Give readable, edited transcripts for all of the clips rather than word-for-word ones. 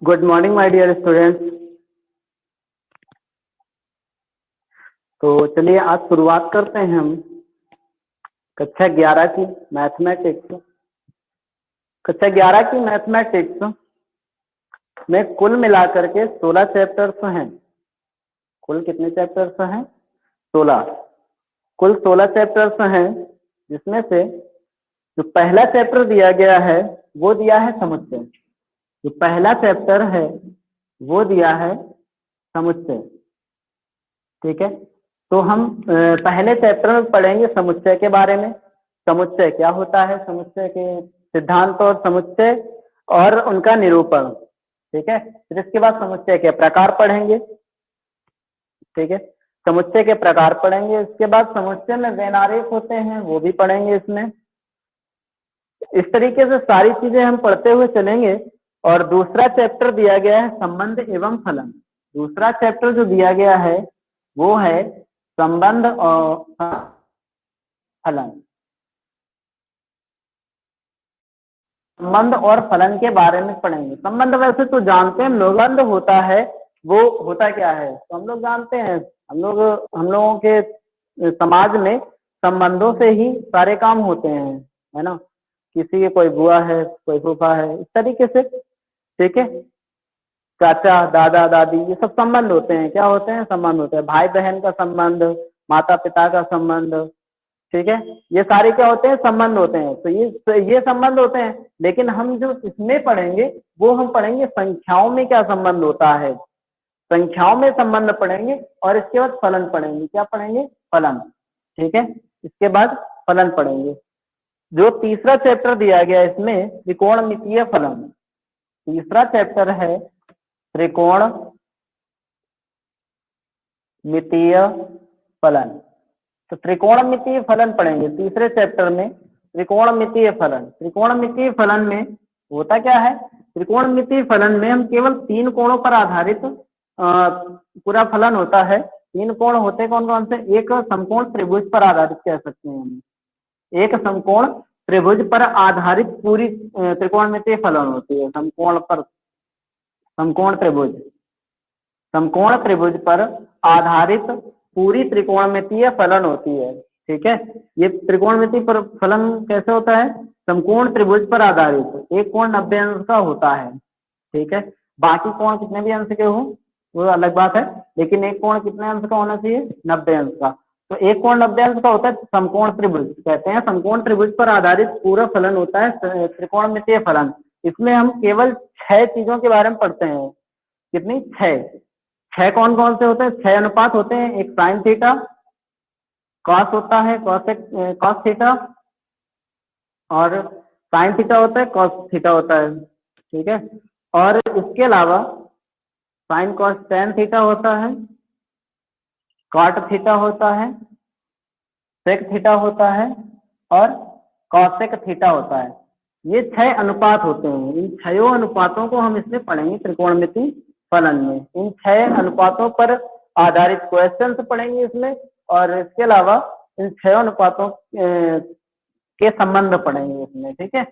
Good morning my dear students. तो चलिए आज शुरुआत करते हैं हम कक्षा 11 की मैथमेटिक्स। कक्षा 11 की मैथमेटिक्स में कुल मिलाकर के 16 चैप्टर्स हैं। कुल कितने चैप्टर्स हैं? 16। कुल 16 चैप्टर्स हैं, जिसमें से जो पहला चैप्टर दिया गया है वो दिया है समुच्चय। जो पहला चैप्टर है वो दिया है समुच्चय। ठीक है, तो हम पहले चैप्टर में पढ़ेंगे समुच्चय के बारे में। समुच्चय क्या होता है, समुच्चय के सिद्धांत और समुच्चय और उनका निरूपण। ठीक है, फिर इसके बाद समुच्चय के प्रकार पढ़ेंगे। ठीक है, समुच्चय के प्रकार पढ़ेंगे। इसके बाद समुच्चय में वैनारेख होते हैं वो भी पढ़ेंगे इसमें। इस तरीके से सारी चीजें हम पढ़ते हुए चलेंगे। और दूसरा चैप्टर दिया गया है संबंध एवं फलन। दूसरा चैप्टर जो दिया गया है वो है संबंध और फलन। संबंध और फलन के बारे में पढ़ेंगे। संबंध वैसे तो जानते हैं हम लोग, संबंध होता है वो होता क्या है तो हम लोग जानते हैं। हम लोगों के समाज में संबंधों से ही सारे काम होते हैं, है ना। किसी के कोई बुआ है, कोई फूफा है, इस तरीके से। ठीक है, चाचा दादा दादी, ये सब संबंध होते हैं। क्या होते हैं? संबंध होते हैं। भाई बहन का संबंध, माता पिता का संबंध। ठीक है, ये सारे क्या होते हैं? संबंध होते हैं। तो ये संबंध होते हैं। लेकिन हम जो इसमें पढ़ेंगे वो हम पढ़ेंगे संख्याओं में क्या संबंध होता है। संख्याओं में संबंध पढ़ेंगे और इसके बाद फलन पढ़ेंगे। क्या पढ़ेंगे? फलन। ठीक है, इसके बाद फलन पढ़ेंगे। जो तीसरा चैप्टर दिया गया है इसमें त्रिकोणमितीय फलन। तीसरा चैप्टर है त्रिकोणमितीय फलन। तो त्रिकोणमितीय फलन पढ़ेंगे तीसरे चैप्टर में। त्रिकोणमितीय फलन, त्रिकोणमितीय फलन में होता क्या है? त्रिकोणमितीय फलन में हम केवल 3 कोणों पर आधारित पूरा फलन होता है। 3 कोण होते कौन कौन से? एक समकोण त्रिभुज पर आधारित कह सकते हैं हम। एक समकोण त्रिभुज पर आधारित पूरी त्रिकोणमितीय फलन होती है। समकोण त्रिभुज पर आधारित पूरी त्रिकोणमितीय फलन होती है। ठीक है, ये त्रिकोणमितीय पर फलन कैसे होता है? समकोण त्रिभुज पर आधारित। एक कोण 90 अंश का होता है। ठीक है, बाकी कोण कितने भी अंश के हो वो अलग बात है, लेकिन एक कोण कितने अंश का होना चाहिए? 90 अंश का। तो एक कोण 90 अंश का होता है समकोण त्रिभुज कहते हैं। समकोण त्रिभुज पर आधारित पूरा फलन होता है त्रिकोणमितीय फलन। इसमें हम केवल 6 चीजों के बारे में पढ़ते हैं। कितनी? 6 कौन कौन से होते हैं? 6 अनुपात होते हैं। एक साइन थीटा, कॉस होता है, कॉस थीटा, और साइन थीटा होता है, कॉस थीटा होता है। ठीक है, और इसके अलावा साइन कॉस टेन थीटा होता है, कॉट थीटा होता है, सेक थीटा होता है, और कॉसेक थीटा होता है। ये 6 अनुपात होते हैं। इन 6 अनुपातों को हम इसमें पढ़ेंगे त्रिकोणमितीय फलन में। इन 6 अनुपातों पर आधारित क्वेश्चंस पढ़ेंगे इसमें, और इसके अलावा इन 6 अनुपातों के संबंध पढ़ेंगे इसमें। ठीक है,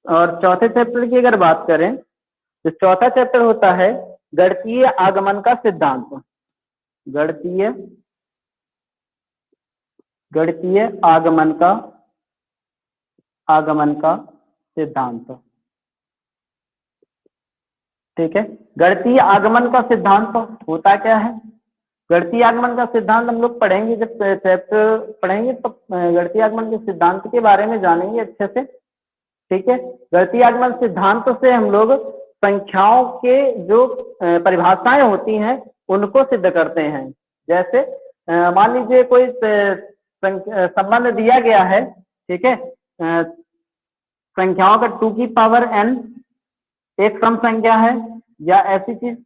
और चौथे चैप्टर की अगर बात करें तो चौथा चैप्टर होता है गणितीय आगमन का सिद्धांत। गणितीय आगमन का सिद्धांत। ठीक है, गणितीय आगमन का सिद्धांत होता क्या है? गणितीय आगमन का सिद्धांत हम लोग पढ़ेंगे, जब चैप्टर पढ़ेंगे तो गणितीय आगमन के सिद्धांत के बारे में जानेंगे अच्छे से। ठीक है, गणितीय आगमन सिद्धांत से हम लोग संख्याओं के जो परिभाषाएं होती हैं उनको सिद्ध करते हैं। जैसे मान लीजिए कोई संबंध दिया गया है। ठीक है, संख्याओं का 2 की पावर n एक सम संख्या है, या ऐसी चीज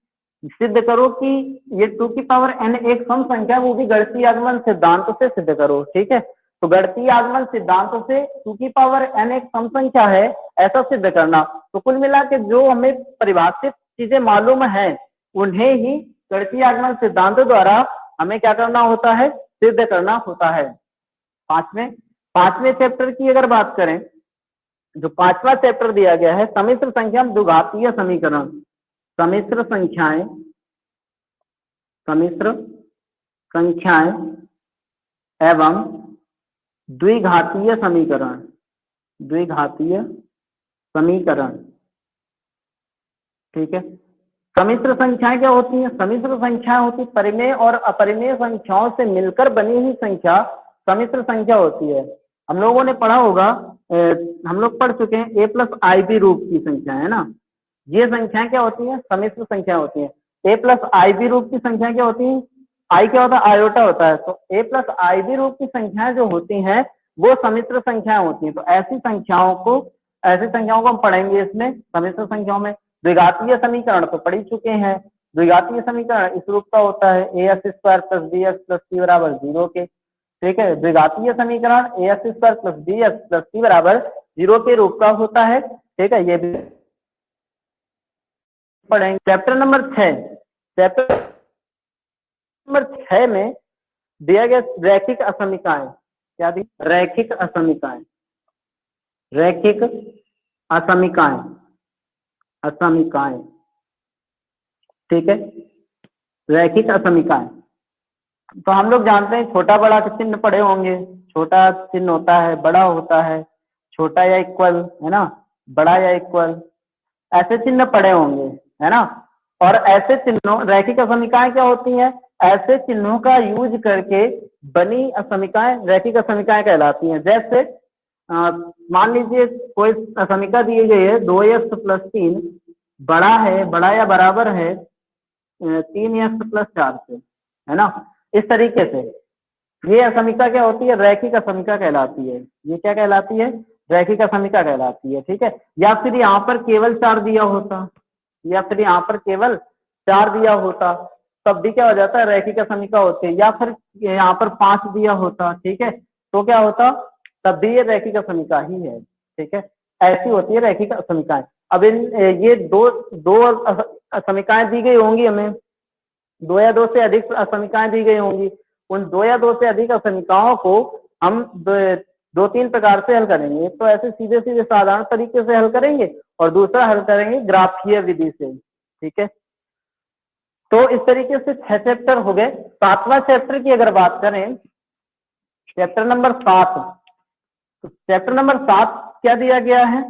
सिद्ध करो कि ये 2 की पावर n एक सम संख्या है, वो भी गणितीय आगमन सिद्धांत से सिद्ध करो। ठीक है, तो गणितीय आगमन सिद्धांत से 2 की पावर n एक सम संख्या है ऐसा सिद्ध करना। तो कुल मिला के जो हमें परिभाषित चीजें मालूम है उन्हें ही गणितीय आगमन सिद्धांत द्वारा हमें क्या करना होता है? सिद्ध करना होता है। पांचवें चैप्टर की अगर बात करें, जो 5वां चैप्टर दिया गया है सम्मिश्र संख्या द्विघातीय समीकरण। सम्मिश्र संख्याएं, सम्मिश्र संख्याएं एवं द्विघातीय समीकरण, द्विघातीय समीकरण। ठीक है। सम्मिश्र संख्याएं क्या होती हैं? सम्मिश्र संख्याएं होती परिमेय और अपरिमेय संख्याओं से मिलकर बनी हुई संख्या सम्मिश्र संख्या होती है। हम लोगों ने पढ़ा होगा, हम लोग पढ़ चुके हैं a+ib रूप की संख्या है ना, ये संख्याएं क्या होती हैं? सम्मिश्र संख्या होती है। a+ib रूप की संख्या क्या होती है? i क्या होता है? आयोटा होता है। तो a+ib रूप की संख्याएं जो होती हैं वो सम्मिश्र संख्याएं होती हैं। तो ऐसी संख्याओं को हम पढ़ेंगे इसमें सम्मिश्र संख्याओं में। द्विघातीय समीकरण तो पढ़ ही चुके हैं। द्विघातीय समीकरण इस रूप का होता है ax² + bx + c = 0 के। ठीक है। द्विघातीय समीकरण ax² + bx + c = 0 के रूप का होता है। ठीक है। ये भी पढ़ेंगे। चैप्टर नंबर 6, चैप्टर नंबर 6 में दिया गया रैखिक असमीकाएं। क्या दी? रैखिक असमीकाएं, रैखिक असमीकाएं, असमीकाएं। ठीक है। रैखिक असमीकाएं तो हम लोग जानते हैं छोटा बड़ा के चिन्ह पढ़े होंगे। छोटा चिन्ह होता है, बड़ा होता है, छोटा या इक्वल, है ना, बड़ा या इक्वल, ऐसे चिन्ह पढ़े होंगे, है ना। और ऐसे चिन्हों, रैखिक असमीकाएं क्या होती हैं? ऐसे चिन्हों का यूज करके बनी असमीकाएं रैखिक असमीकाएं कहलाती हैं। जैसे मान लीजिए कोई असमीका दी गई है 2x + 3 बड़ा है, बड़ा या बराबर है 3x + 4 से, है ना। इस तरीके से ये असमीका क्या होती है? रैखिक असमीका कहलाती है। ये क्या कहलाती है? रैखिक असमीका कहलाती है। ठीक है। या फिर यहाँ पर केवल 4 दिया होता, या फिर यहाँ पर केवल 4 दिया होता, तब भी क्या हो जाता है? रैखिक असमीका होती है। या फिर यहाँ पर 5 दिया होता, ठीक है, तो क्या होता? तब भी ये रैखिक असमीका ही है। ठीक है। ऐसी होती है रैखिक असमीकाएं। अब इन ये दो असमीकाएं दी गई होंगी हमें, 2 या 2 से अधिक असमीकाएं दी गई होंगी। उन 2 या 2 से अधिक असमीकाओं को हम 2-3 प्रकार से हल करेंगे। एक तो ऐसे सीधे सीधे साधारण तरीके से हल करेंगे और दूसरा हल करेंगे ग्राफीय विधि से। ठीक है। तो इस तरीके से 6 चैप्टर हो गए। 7वां चैप्टर की अगर बात करें, चैप्टर नंबर 7, तो चैप्टर नंबर 7 क्या दिया गया है?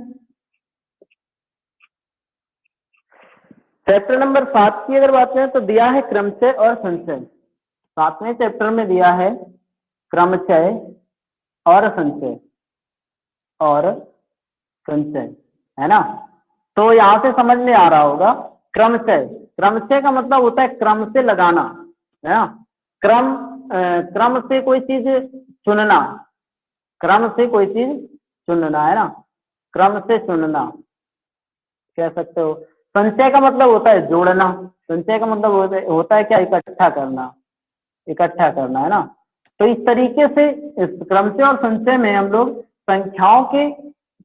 चैप्टर नंबर 7 की अगर बात करें तो दिया है क्रमचय और संचय। 7वें चैप्टर में दिया है क्रमचय और संचय, और संचय, है ना। तो यहाँ से समझ में आ रहा होगा क्रमचय, क्रमचय का मतलब होता है क्रम से लगाना, है ना। क्रम से कोई चीज चुनना, क्रम से कोई चीज चुनना, है ना, क्रम से चुनना कह सकते हो। संचय का मतलब होता है जोड़ना, संचय का मतलब होता है क्या? इकट्ठा करना, इकट्ठा करना, है ना। तो इस तरीके से इस क्रमचय और संचय में हम लोग संख्याओं के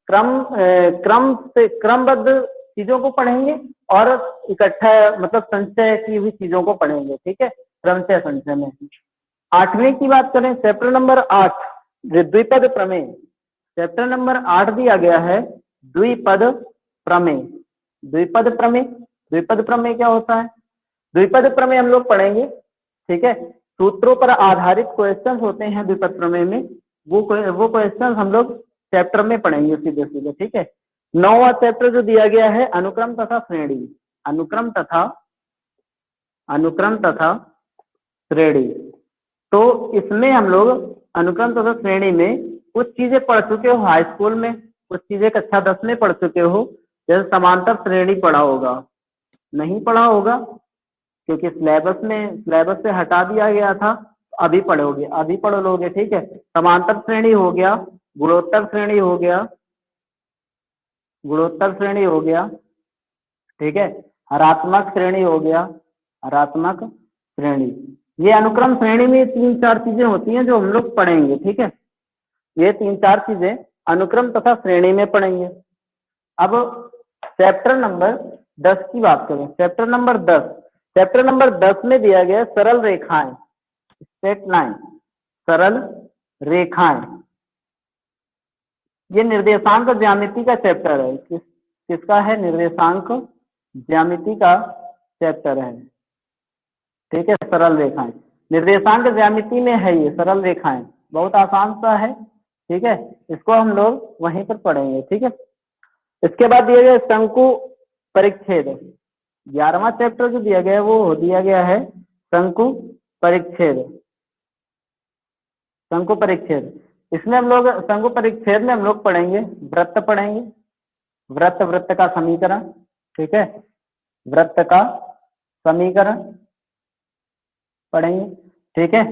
क्रम से क्रमबद्ध चीजों को पढ़ेंगे और इकट्ठा मतलब संचय की हुई चीजों को पढ़ेंगे। ठीक है। क्रमचय संचय में 8वें की बात करें, चैप्टर नंबर 8 द्विपद प्रमेय। चैप्टर नंबर 8 दिया गया है द्विपद प्रमेय। द्विपद प्रमेय, द्विपद प्रमेय क्या होता है? द्विपद प्रमेय हम लोग पढ़ेंगे। ठीक है। सूत्रों पर आधारित क्वेश्चंस होते हैं द्विपद प्रमेय में, वो क्वेश्चंस हम लोग चैप्टर में पढ़ेंगे सीधे सीधे। ठीक है। 9वां चैप्टर जो दिया गया है अनुक्रम तथा श्रेणी, अनुक्रम तथा श्रेणी। तो इसमें हम लोग अनुक्रम तथा श्रेणी में कुछ चीजें पढ़ चुके हो हाई स्कूल में, कुछ चीजें कक्षा 10 में पढ़ चुके हो। जैसे समांतर श्रेणी पढ़ा होगा, नहीं पढ़ा होगा क्योंकि सिलेबस से हटा दिया गया था, अभी पढ़ोगे, अभी पढ़ लोगे। ठीक है। समांतर श्रेणी हो गया, गुणोत्तर श्रेणी हो गया, गुणोत्तर श्रेणी हो गया। ठीक है। हरात्मक श्रेणी हो गया, हरात्मक श्रेणी। ये अनुक्रम श्रेणी में 3-4 चीजें होती हैं जो हम लोग पढ़ेंगे। ठीक है। ये 3-4 चीजें अनुक्रम तथा श्रेणी में पढ़ेंगे। अब चैप्टर नंबर 10 की बात करें, चैप्टर नंबर 10, चैप्टर नंबर 10 में दिया गया सरल रेखाएं, स्ट्रेट लाइन, सरल रेखाएं। ये निर्देशांक ज्यामिति का चैप्टर है। किसका है? निर्देशांक ज्यामिति का चैप्टर है, ठीक है। सरल रेखाएं, निर्देशांक ज्यामिति में है ये सरल रेखाएं, बहुत आसान सा है, ठीक है। इसको हम लोग वहीं पर पढ़ेंगे, ठीक है। इसके बाद दिया गया शंकु परिच्छेद, 11वां चैप्टर जो दिया गया है वो दिया गया है शंकु परिच्छेद। शंकु परिच्छेद, इसमें हम लोग शंकु परिच्छेद में हम लोग पढ़ेंगे वृत्त पढ़ेंगे, वृत्त, वृत्त का समीकरण, ठीक है, वृत्त का समीकरण पढ़ेंगे, ठीक है।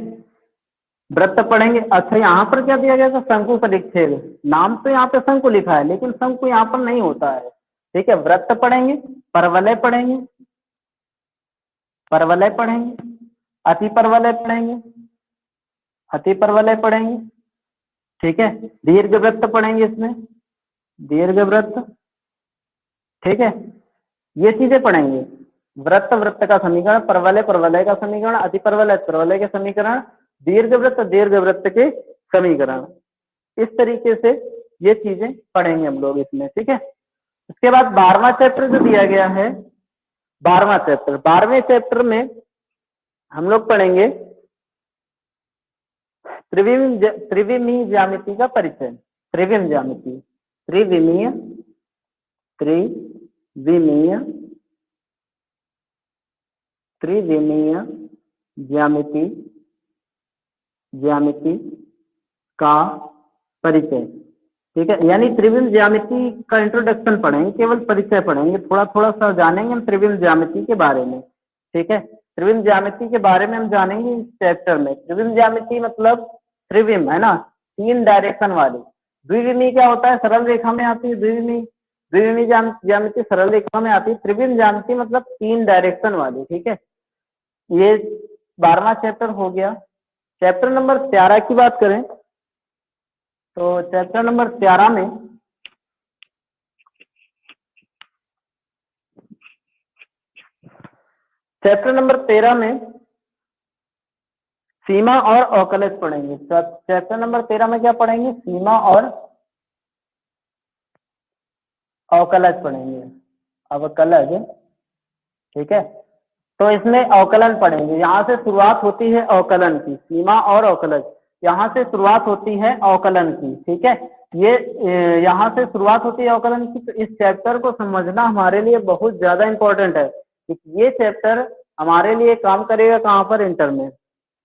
वृत्त पढ़ेंगे। अच्छा, यहाँ पर क्या दिया गया था? शंकु परिच्छेद। नाम तो यहाँ पे शंकु लिखा है लेकिन शंकु यहाँ पर नहीं होता है, ठीक है। वृत्त पढ़ेंगे, परवलय पढ़ेंगे, परवलय पढ़ेंगे, अति परवलय पढ़ेंगे, अति परवलय पढ़ेंगे, ठीक है। दीर्घ वृत्त पढ़ेंगे, इसमें दीर्घ वृत्त, ठीक है। ये चीजें पढ़ेंगे, वृत्त, वृत्त का समीकरण, परवलय, परवलय का समीकरण, अति परवलय, परवलय के समीकरण, दीर्घ वृत्त, दीर्घ वृत्त के समीकरण। इस तरीके से ये चीजें पढ़ेंगे हम लोग इसमें, ठीक है। इसके बाद 12वां चैप्टर जो दिया गया है, 12वां चैप्टर, 12वें चैप्टर में हम लोग पढ़ेंगे त्रिविमीय ज्यामिति का परिचय, त्रिविम ज्यामिति, त्रिविमीय, त्रिविमीय, त्रिविमीय ज्यामिति, ज्यामिति का परिचय, ठीक है। यानी त्रिविम ज्यामिति का इंट्रोडक्शन पढ़ेंगे, केवल परिचय पढ़ेंगे, थोड़ा थोड़ा सा जानेंगे हम त्रिविम ज्यामिति के बारे में, ठीक है। त्रिविम ज्यामिति के बारे में हम जानेंगे इस चैप्टर में। त्रिविम ज्यामिति मतलब त्रिविम है ना, 3 डायरेक्शन वाली। द्विविमीय क्या होता है? सरल रेखा में आती है द्विविमीय, द्विविमीय ज्यामिति सरल रेखा में आती है। त्रिविम ज्यामिति मतलब 3 डायरेक्शन वाली, ठीक है। ये 12वां चैप्टर हो गया। चैप्टर नंबर 13 की बात करें तो चैप्टर नंबर 13 में चैप्टर नंबर 13 में सीमा और अवकलज पढ़ेंगे। चैप्टर नंबर 13 में क्या पढ़ेंगे? सीमा और अवकलज पढ़ेंगे, अवकलज, ठीक है। तो इसमें अवकलन पढ़ेंगे, यहाँ से शुरुआत होती है अवकलन की, सीमा और अवकलज, यहाँ से शुरुआत होती है अवकलन की, ठीक है। ये यहाँ से शुरुआत होती है अवकलन की। तो इस चैप्टर को समझना हमारे लिए बहुत ज्यादा इंपॉर्टेंट है, क्योंकि ये चैप्टर हमारे लिए काम करेगा कहाँ पर? इंटर में,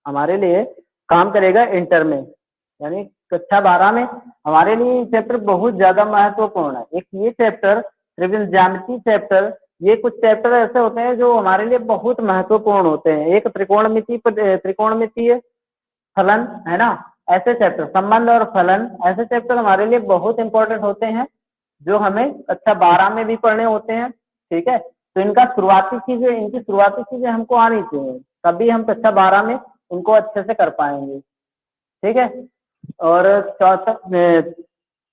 हमारे लिए काम करेगा इंटर में, यानी कक्षा 12 में हमारे लिए चैप्टर बहुत ज्यादा महत्वपूर्ण है। एक ये चैप्टर त्रिविम ज्यामिति चैप्टर, ये कुछ चैप्टर ऐसे होते हैं जो हमारे लिए बहुत महत्वपूर्ण होते हैं। एक त्रिकोणमितीय फलन है ना, ऐसे चैप्टर, संबंध और फलन, ऐसे चैप्टर हमारे लिए बहुत इंपॉर्टेंट होते हैं जो हमें कक्षा 12 में भी पढ़ने होते हैं, ठीक है। तो इनकी शुरुआती चीजें हमको आनी चाहिए, तभी हम कक्षा 12 में उनको अच्छे से कर पाएंगे, ठीक है। और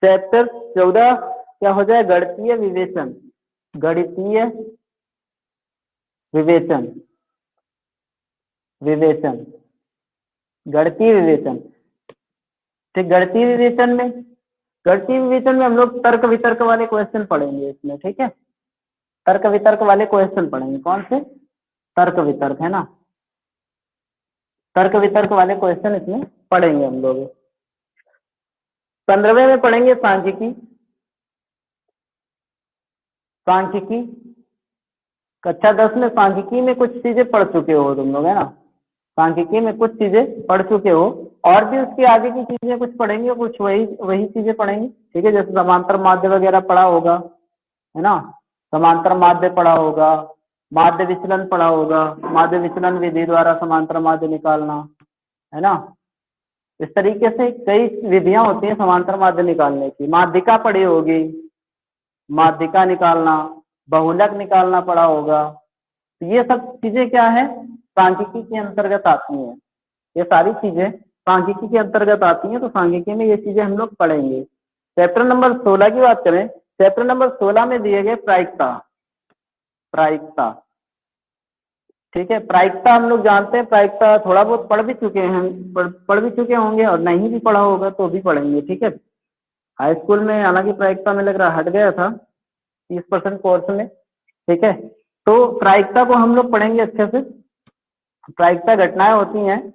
चैप्टर 14 क्या हो जाए? गणितीय विवेचन, गणितीय विवेचन, विवेचन, गणितीय विवेचन, ठीक। गणितीय विवेचन में हम लोग तर्क वितर्क वाले क्वेश्चन पढ़ेंगे इसमें, ठीक है। तर्क वितर्क वाले क्वेश्चन पढ़ेंगे। कौन से? तर्क वितर्क, है ना, तर्क वितर्क वाले क्वेश्चन इसमें पढ़ेंगे हम लोग। 15वें में पढ़ेंगे सांख्यिकी, सांख्यिकी। कक्षा 10 में सांख्यिकी में कुछ चीजें पढ़ चुके हो तुम लोग, है ना, सांख्यिकी में कुछ चीजें पढ़ चुके हो, और भी उसके आगे की चीजें कुछ पढ़ेंगे, कुछ वही चीजें पढ़ेंगे, ठीक है। जैसे समांतर माध्य वगैरह पढ़ा होगा, है ना, समांतर माध्य पढ़ा होगा, माध्य विचलन पढ़ा होगा, माध्य विचलन विधि द्वारा समांतर माध्य निकालना, है ना। इस तरीके से कई विधियां होती हैं समांतर माध्य निकालने की। माध्यिका पढ़ी होगी, माध्यिका निकालना, बहुलक निकालना पड़ा होगा। तो ये सब चीजें क्या है? सांख्यिकी के अंतर्गत आती हैं। ये सारी चीजें सांख्यिकी के अंतर्गत आती हैं, तो सांख्यिकी में ये चीजें हम लोग पढ़ेंगे। चैप्टर नंबर 16 की बात करें, चैप्टर नंबर 16 में दिए गए प्रायिकता, प्रायिकता, ठीक है। प्रायिकता हम लोग जानते हैं, प्रायिकता थोड़ा बहुत पढ़ भी चुके हैं, पढ़ भी चुके होंगे, और नहीं भी पढ़ा होगा तो भी पढ़ेंगे, ठीक है। हाई स्कूल में हालांकि प्रायिकता में लग रहा हट गया था 30% कोर्स में, ठीक है। तो प्रायिकता को हम लोग पढ़ेंगे अच्छे से। प्रायिकता घटनाएं होती हैं,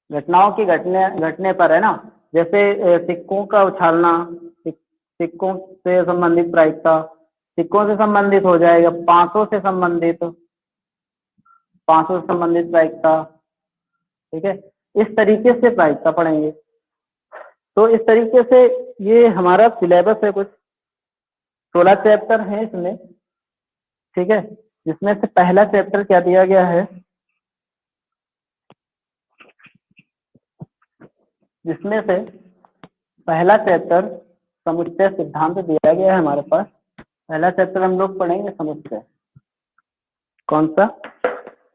घटनाओं की घटने पर, है ना। जैसे सिक्कों का उछालना, सिक्कों से संबंधित प्रायिकता, सिक्कों से संबंधित हो जाएगा, 500 से संबंधित, 500 से संबंधित प्रायिकता। ठीक है, इस तरीके से प्रायिकता पढ़ेंगे। तो इस तरीके से ये हमारा सिलेबस है, कुछ 16 चैप्टर है इसमें। ठीक है, जिसमें से पहला चैप्टर क्या दिया गया है, जिसमें से पहला चैप्टर समुच्चय सिद्धांत दिया गया है हमारे पास। पहला चैप्टर हम लोग पढ़ेंगे समुच्चय। कौन सा?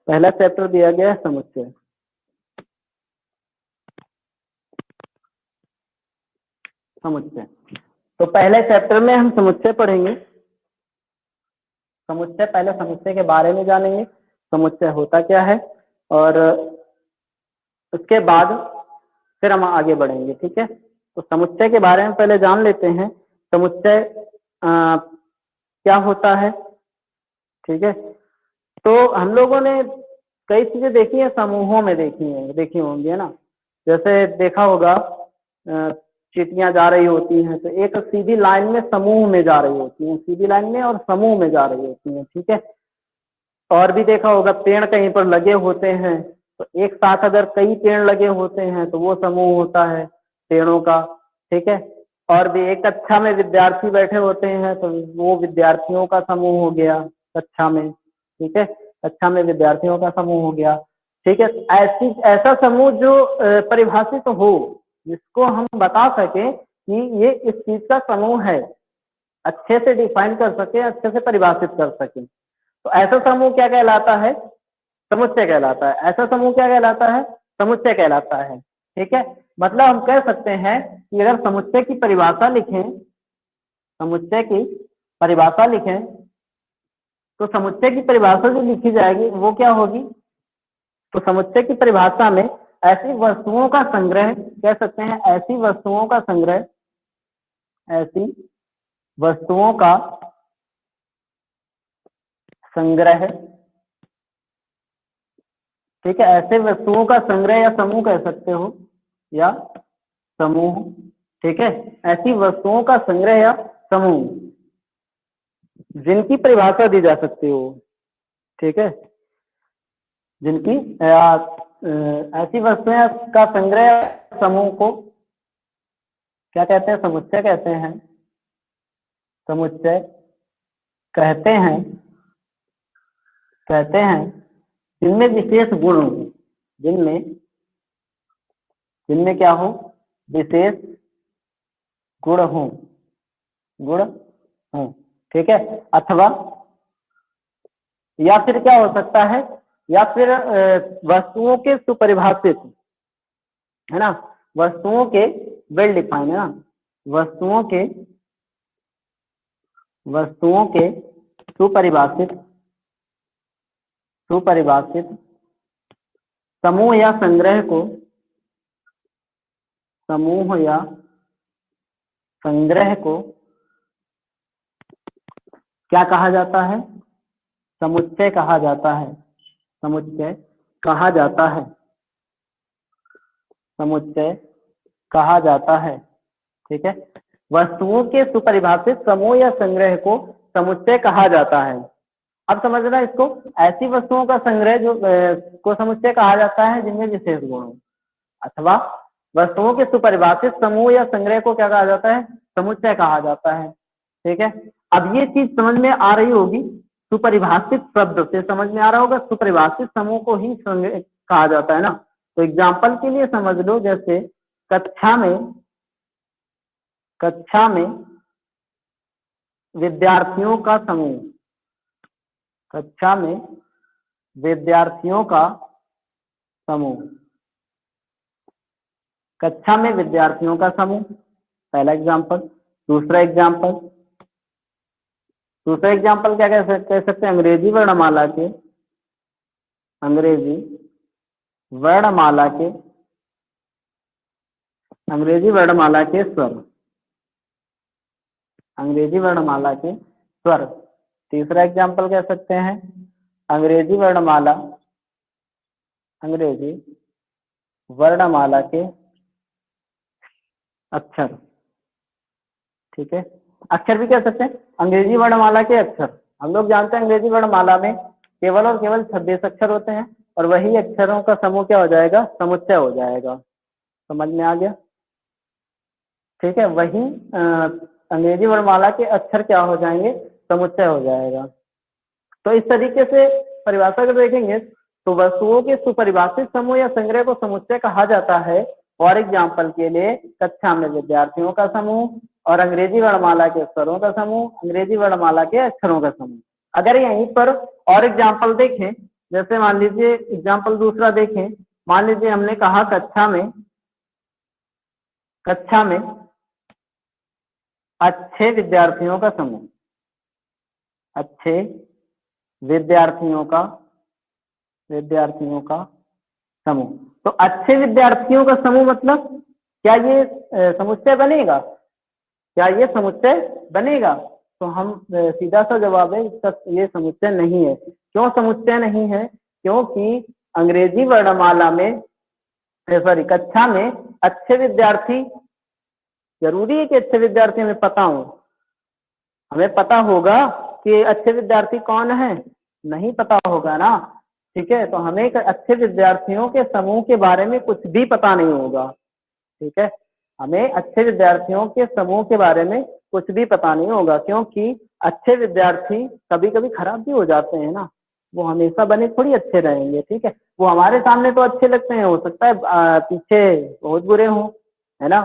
पहला चैप्टर दिया गया है समुच्चय। समुच्चय, तो पहले चैप्टर में हम समुच्चय पढ़ेंगे। समुच्चय, पहले समुच्चय के बारे में जानेंगे, समुच्चय होता क्या है, और उसके बाद फिर हम आगे बढ़ेंगे। ठीक है, तो समुच्चय के बारे में पहले जान लेते हैं। समुच्चय क्या होता है। ठीक है, तो हम लोगों ने कई चीजें देखी है, समूहों में देखी होंगी, है ना। जैसे देखा होगा चींटियां जा रही होती हैं, तो एक सीधी लाइन में समूह में जा रही होती हैं, सीधी लाइन में और समूह में जा रही होती हैं। ठीक है, और भी देखा होगा पेड़ कहीं पर लगे होते हैं, तो एक साथ अगर कई पेड़ लगे होते हैं तो वो समूह होता है पेड़ों का। ठीक है, और भी एक कक्षा में विद्यार्थी बैठे होते हैं तो वो विद्यार्थियों का समूह हो गया कक्षा में। ठीक है, कक्षा में विद्यार्थियों का समूह हो गया। ठीक है, ऐसा समूह जो परिभाषित हो, जिसको हम बता सके कि ये इस चीज का समूह है, अच्छे से डिफाइन कर सके, अच्छे से परिभाषित कर सके, तो ऐसा समूह क्या कहलाता है? समुच्चय कहलाता है। ऐसा समूह क्या कहलाता है? समुच्चय कहलाता है। ठीक है, मतलब हम कह सकते हैं कि अगर समुच्चय की परिभाषा लिखें, समुच्चय की परिभाषा लिखें, तो समुच्चय की परिभाषा जो लिखी जाएगी वो क्या होगी? तो समुच्चय की परिभाषा में ऐसी वस्तुओं का संग्रह, कह सकते हैं ऐसी वस्तुओं का संग्रह, ऐसी वस्तुओं का संग्रह। ठीक है, ऐसे वस्तुओं का संग्रह या समूह कह सकते हो, या समूह। ठीक है, ऐसी वस्तुओं का संग्रह या समूह जिनकी परिभाषा दी जा सकती हो। ठीक है, जिनकी ऐसी वस्तुएं का संग्रह या समूह को क्या कहते हैं? समुच्चय कहते हैं। समुच्चय कहते हैं, कहते हैं जिनमें विशेष गुण हो, जिनमें जिनमें क्या हो? विशेष गुण हो, गुण हो। ठीक है, अथवा या फिर क्या हो सकता है, या फिर वस्तुओं के सुपरिभाषित, है ना, वस्तुओं के वेल डिफाइन, है ना, वस्तुओं के सुपरिभाषित सुपरिभाषित समूह या संग्रह को, समूह या संग्रह को क्या कहा जाता है? समुच्चय कहा जाता है। समुच्चय कहा जाता है। समुच्चय कहा जाता है। ठीक है, वस्तुओं के सुपरिभाषित समूह या संग्रह को समुच्चय कहा जाता है। अब समझना इसको, ऐसी वस्तुओं का संग्रह जो को समुच्चय कहा जाता है जिनमें विशेष गुण हो, अथवा वस्तुओं के सुपरिभाषित समूह या संग्रह को क्या कहा जाता है? समुच्चय कहा जाता है। ठीक है, अब ये चीज समझ में आ रही होगी, सुपरिभाषित शब्द से समझ में आ रहा होगा, सुपरिभाषित समूह को ही कहा जाता है ना। तो एग्जाम्पल के लिए समझ लो, जैसे कक्षा में विद्यार्थियों का समूह, कक्षा में विद्यार्थियों का समूह, कक्षा में विद्यार्थियों का समूह, पहला एग्जाम्पल। दूसरा एग्जाम्पल क्या कह सकते हैं? अंग्रेजी वर्णमाला के अंग्रेजी वर्णमाला के स्वर, अंग्रेजी वर्णमाला के स्वर। तीसरा एग्जाम्पल कह सकते हैं अंग्रेजी वर्णमाला, अंग्रेजी वर्णमाला के अक्षर। ठीक है, अक्षर भी कह सकते हैं, अंग्रेजी वर्णमाला के अक्षर। हम लोग जानते हैं अंग्रेजी वर्णमाला में केवल और केवल 26 अक्षर होते हैं, और वही अक्षरों का समूह क्या हो जाएगा, समुच्चय हो जाएगा। समझ में आ गया? ठीक है, वही अंग्रेजी वर्णमाला के अक्षर क्या हो जाएंगे, समुच्चय हो जाएगा। तो इस तरीके से परिभाषा अगर देखेंगे तो वस्तुओं के सुपरिभाषित समूह या संग्रह को समुच्चय कहा जाता है। फॉर एग्जाम्पल के लिए कक्षा में विद्यार्थियों का समूह, और अंग्रेजी वर्णमाला के अक्षरों का समूह, अंग्रेजी वर्णमाला के अक्षरों का समूह। अगर यहीं पर और एग्जाम्पल देखें, जैसे मान लीजिए एग्जाम्पल दूसरा देखें, मान लीजिए हमने कहा कक्षा में अच्छे विद्यार्थियों का समूह, अच्छे विद्यार्थियों का समूह। तो अच्छे विद्यार्थियों का समूह मतलब क्या ये समुच्चय बनेगा? क्या ये समुच्चय बनेगा? तो हम सीधा सा जवाब है इसका, ये समुच्चय नहीं है। क्यों समुच्चय नहीं है? क्योंकि अंग्रेजी वर्णमाला में कक्षा में अच्छे विद्यार्थी, जरूरी है कि अच्छे विद्यार्थी हमें पता हो, हमें पता होगा कि अच्छे विद्यार्थी कौन है? नहीं पता होगा ना। ठीक है, तो हमें अच्छे विद्यार्थियों के समूह के बारे में कुछ भी पता नहीं होगा। ठीक है, हमें अच्छे विद्यार्थियों के समूह के बारे में कुछ भी पता नहीं होगा, क्योंकि अच्छे विद्यार्थी कभी कभी खराब भी हो जाते हैं ना, वो हमेशा बने थोड़ी अच्छे रहेंगे। ठीक है, वो हमारे सामने तो अच्छे लगते हैं, हो सकता है पीछे बहुत बुरे हों, है ना।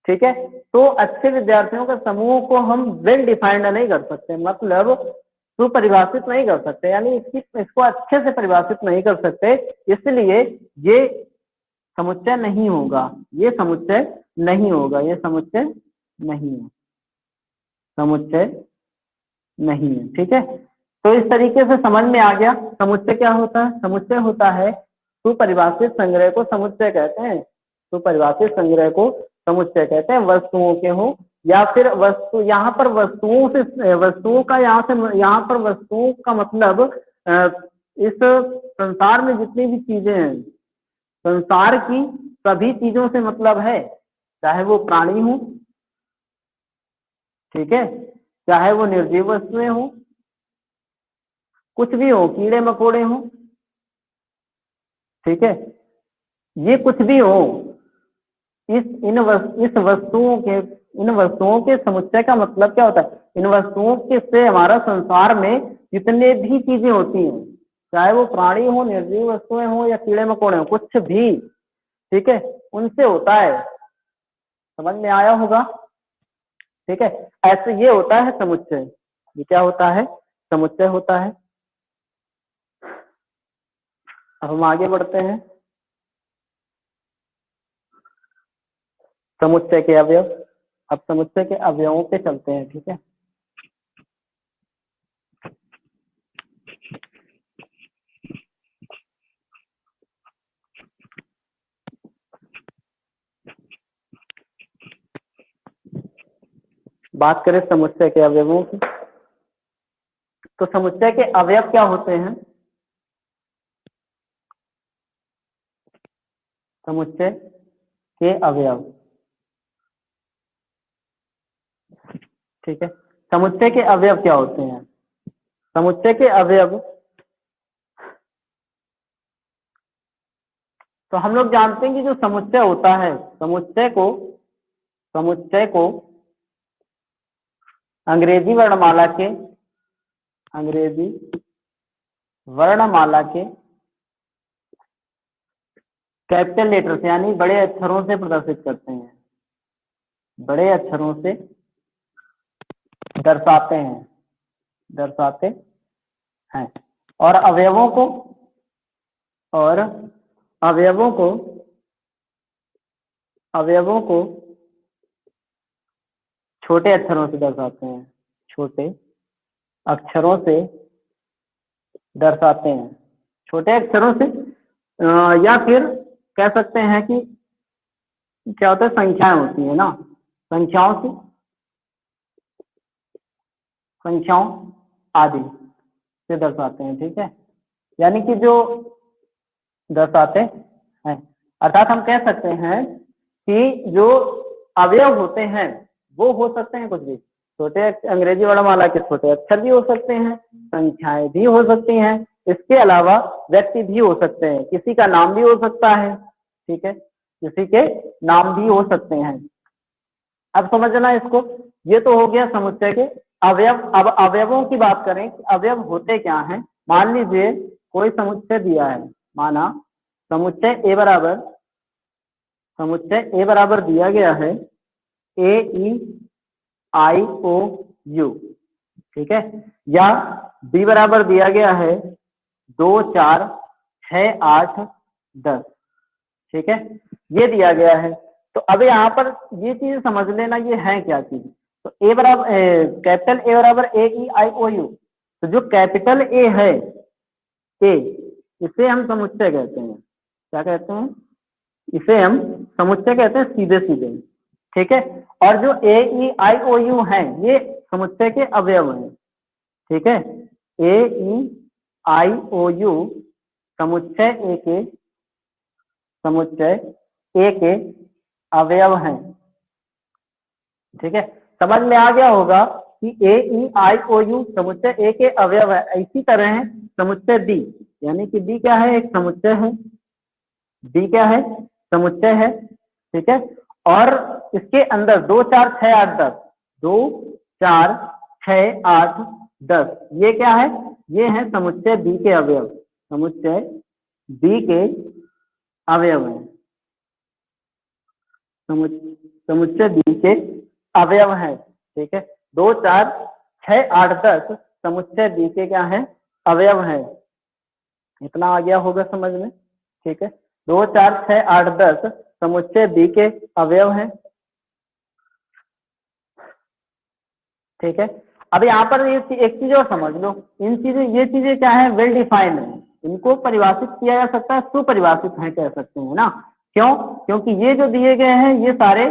ठीक है, तो अच्छे विद्यार्थियों के समूह को हम वेल डिफाइंड नहीं कर सकते, मतलब सुपरिभाषित नहीं कर सकते, यानी इसको अच्छे से परिभाषित नहीं कर सकते, इसलिए ये समुच्चय नहीं होगा, ये समुच्चय नहीं होगा, ये समुच्चय नहीं है, समुच्चय नहीं है। ठीक है, तो इस तरीके से समझ में आ गया समुच्चय क्या होता है। समुच्चय होता है सुपरिभाषित संग्रह को समुच्चय कहते हैं, सुपरिभाषित संग्रह को समुच्चय कहते हैं, वस्तुओं के हो या फिर वस्तु, यहाँ पर वस्तुओं से, वस्तुओं का यहाँ पर वस्तुओं का मतलब इस संसार में जितनी भी चीजें हैं, संसार की सभी चीजों से मतलब है, चाहे वो प्राणी हो, ठीक है, चाहे वो निर्जीव वस्तुएं हो, कुछ भी हो, कीड़े मकोड़े हो, ठीक है, ये कुछ भी हो, इन वस्तुओं के समुच्चय का मतलब क्या होता है? इन वस्तुओं के से हमारा संसार में जितने भी चीजें होती हैं, चाहे वो प्राणी हो, निर्जीव वस्तुएं हो या कीड़े मकोड़े हो, कुछ भी, ठीक है, उनसे होता है। समझ में आया होगा? ठीक है, ऐसे ये होता है समुच्चय। ये क्या होता है? समुच्चय होता है। अब हम आगे बढ़ते हैं, समुच्चय के अवयव। अब समुच्चय के अवयवों पे चलते हैं। ठीक है, बात करें समुच्चय के अवयवों की, तो समुच्चय के अवयव क्या होते हैं? समुच्चय के अवयव, ठीक है, समुच्चय के अवयव क्या होते हैं? समुच्चय के अवयव, तो हम लोग जानते हैं कि जो समुच्चय होता है, समुच्चय को अंग्रेजी वर्णमाला के कैपिटल लेटर से, यानी बड़े अक्षरों से प्रदर्शित करते हैं, बड़े अक्षरों से दर्शाते हैं। और अवयवों को छोटे अक्षरों से दर्शाते हैं, छोटे अक्षरों से दर्शाते हैं, छोटे अक्षरों से, या फिर कह सकते हैं कि क्या होता है, संख्याएं होती है ना, संख्याओं आदि से दर्शाते हैं, ठीक है, यानी कि जो दर्शाते हैं, अर्थात हम कह सकते हैं कि जो अवयव होते हैं वो हो सकते हैं कुछ भी, छोटे अंग्रेजी वर्णमाला के छोटे अक्षर भी हो सकते हैं, संख्याएं भी हो सकती हैं, इसके अलावा व्यक्ति भी हो सकते हैं, किसी का नाम भी हो सकता है, ठीक है, किसी के नाम भी हो सकते हैं। अब समझना इसको, ये तो हो गया समुच्चय के अवयव। अब अवयवों की बात करें कि अवयव होते क्या हैं। मान लीजिए कोई समुच्चय दिया है, माना समुच्चय ए बराबर दिया गया है ए ई आई ओ यू, ठीक है, या बी बराबर दिया गया है 2 4 6 8 10, ठीक है, ये दिया गया है। तो अब यहाँ पर ये चीज समझ लेना ये है क्या चीज। तो ए बराबर कैपिटल ए बराबर ए ई आई ओ यू, तो जो कैपिटल ए है ए, इसे हम समुच्चय कहते हैं। क्या कहते हैं? इसे हम समुच्चय कहते हैं सीधे सीधे, ठीक है। और जो ए ई आई ओ यू है ये समुच्चय के अवयव हैं, ठीक है। ए ई आई ओ यू समुच्चय ए के अवयव हैं, ठीक है। समझ में आ गया होगा कि ए ई आई ओ यू समुच्चय ए के अवयव है। इसी तरह है समुच्चय बी, यानी कि बी क्या है? एक समुच्चय है। बी क्या है? समुच्चय है, ठीक है। और इसके अंदर 2 4 6 8 10, 2 4 6 8 10, ये क्या है? ये है समुच्चय बी के अवयव। समुच्चय बी के अवयव है, समुच्चय बी के अवयव है, ठीक है। 2 4 6 8 10 समुच्चय बी के क्या है? अवयव है। इतना आ गया होगा समझ में, ठीक है। 2 4 6 8 10 समुच्चय बी के अवयव है, ठीक है। अब यहाँ पर ये एक चीज और समझ लो, ये चीजें क्या है? वेल डिफाइंड है। इनको परिभाषित किया जा सकता है, सुपरिभाषित है कह सकते हैं ना। क्यों? क्योंकि ये जो दिए गए हैं ये सारे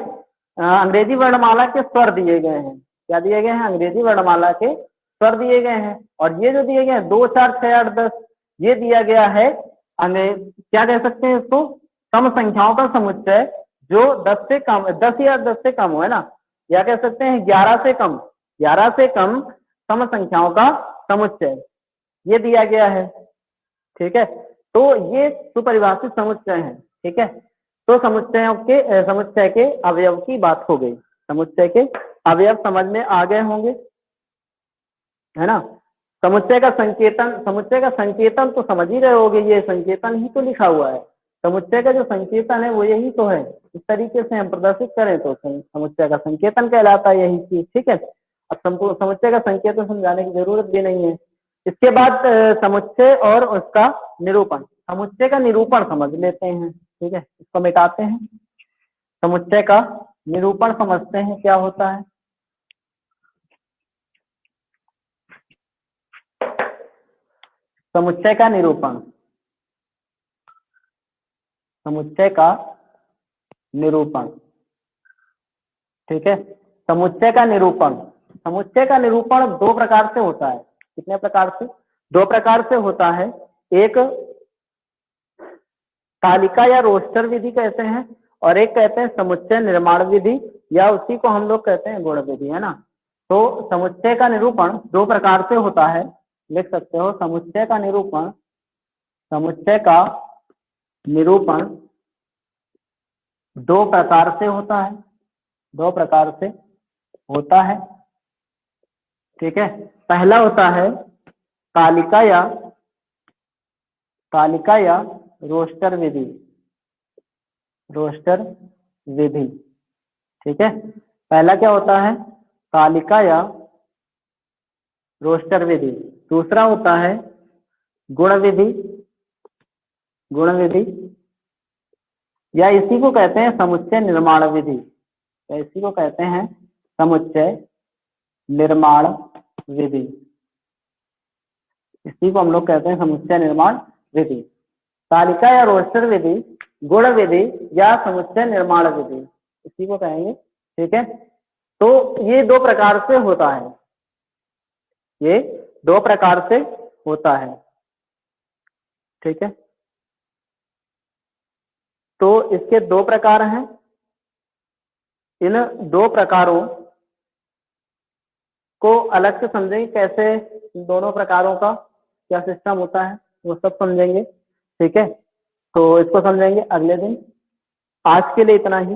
अंग्रेजी वर्णमाला के स्वर दिए गए हैं। क्या दिए गए हैं? अंग्रेजी वर्णमाला के स्वर दिए गए हैं। और ये जो दिए गए हैं 2 4 6 8 10, ये दिया गया है क्या कह सकते हैं इसको? सम संख्याओं का समुच्चय जो 10 से कम, 10 या 10 से कम हो, है ना, या कह सकते हैं 11 से कम, 11 से कम सम संख्याओं का समुच्चय ये दिया गया है, ठीक है। तो ये सुपरिभाषित समुच्चय है, ठीक है। तो समुच्चय के अवयव की बात हो गई। समुच्चय के अवयव समझ में आ गए होंगे, है ना। समुच्चय का संकेतन तो समझ ही रहे होगे, ये संकेतन ही तो लिखा हुआ है। समुच्चय का जो संकेतन है वो यही तो है। इस तरीके से हम प्रदर्शित करें तो समुच्चय का संकेतन कहलाता है यही चीज, ठीक है। अब समुच्चय का संकेतन समझाने की जरूरत भी नहीं है। इसके बाद समुच्चय और उसका निरूपण। समुच्चय का निरूपण समझ लेते हैं, ठीक है, इसको मिटाते हैं। समुच्चय का निरूपण समझते हैं क्या होता है। समुच्चय का निरूपण, समुच्चय का निरूपण, ठीक है। समुच्चय का निरूपण, समुच्चय का निरूपण 2 प्रकार से होता है। कितने प्रकार से? 2 प्रकार से होता है। एक तालिका या रोस्टर विधि कहते हैं, और एक कहते हैं समुच्चय निर्माण विधि, या उसी को हम लोग कहते हैं गुण विधि, है ना। तो समुच्चय का निरूपण 2 प्रकार से होता है, लिख सकते हो। समुच्चय का निरूपण, समुच्चय का निरूपण 2 प्रकार से होता है, 2 प्रकार से होता है, ठीक है। पहला होता है तालिका या रोस्टर विधि, रोस्टर विधि, ठीक है। पहला क्या होता है? तालिका या रोस्टर विधि। दूसरा होता है गुण विधि, गुण विधि, या इसी को कहते हैं समुच्चय निर्माण विधि, या इसी को कहते हैं समुच्चय निर्माण विधि। इसी को हम लोग कहते हैं समुच्चय निर्माण विधि। तालिका या रोस्टर विधि, गुण विधि या समुच्चय निर्माण विधि, इसी को कहेंगे, ठीक है। तो ये 2 प्रकार से होता है, ये दो प्रकार से होता है। ठीक है, तो इसके दो प्रकार हैं। इन दो प्रकारों को अलग से समझेंगे, कैसे इन दोनों प्रकारों का क्या सिस्टम होता है वो सब समझेंगे। ठीक है, तो इसको समझेंगे अगले दिन। आज के लिए इतना ही।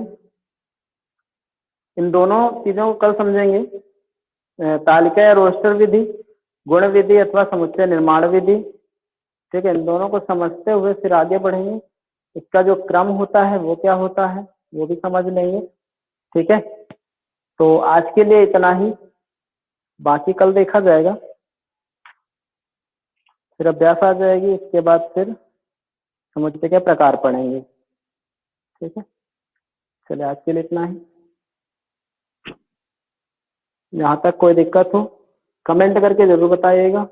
इन दोनों चीजों को कल समझेंगे। तालिका या रोस्टर विधि, गुण विधि अथवा समुच्चय निर्माण विधि। ठीक है, इन दोनों को समझते हुए फिर आगे बढ़ेंगे। इसका जो क्रम होता है वो क्या होता है वो भी समझ लेंगे। ठीक है, तो आज के लिए इतना ही, बाकी कल देखा जाएगा। फिर अभ्यास आ जाएगी, इसके बाद फिर समुच्चय के प्रकार पढ़ेंगे। ठीक है, चलिए आज के लिए इतना ही। यहाँ तक कोई दिक्कत हो कमेंट करके जरूर बताइएगा।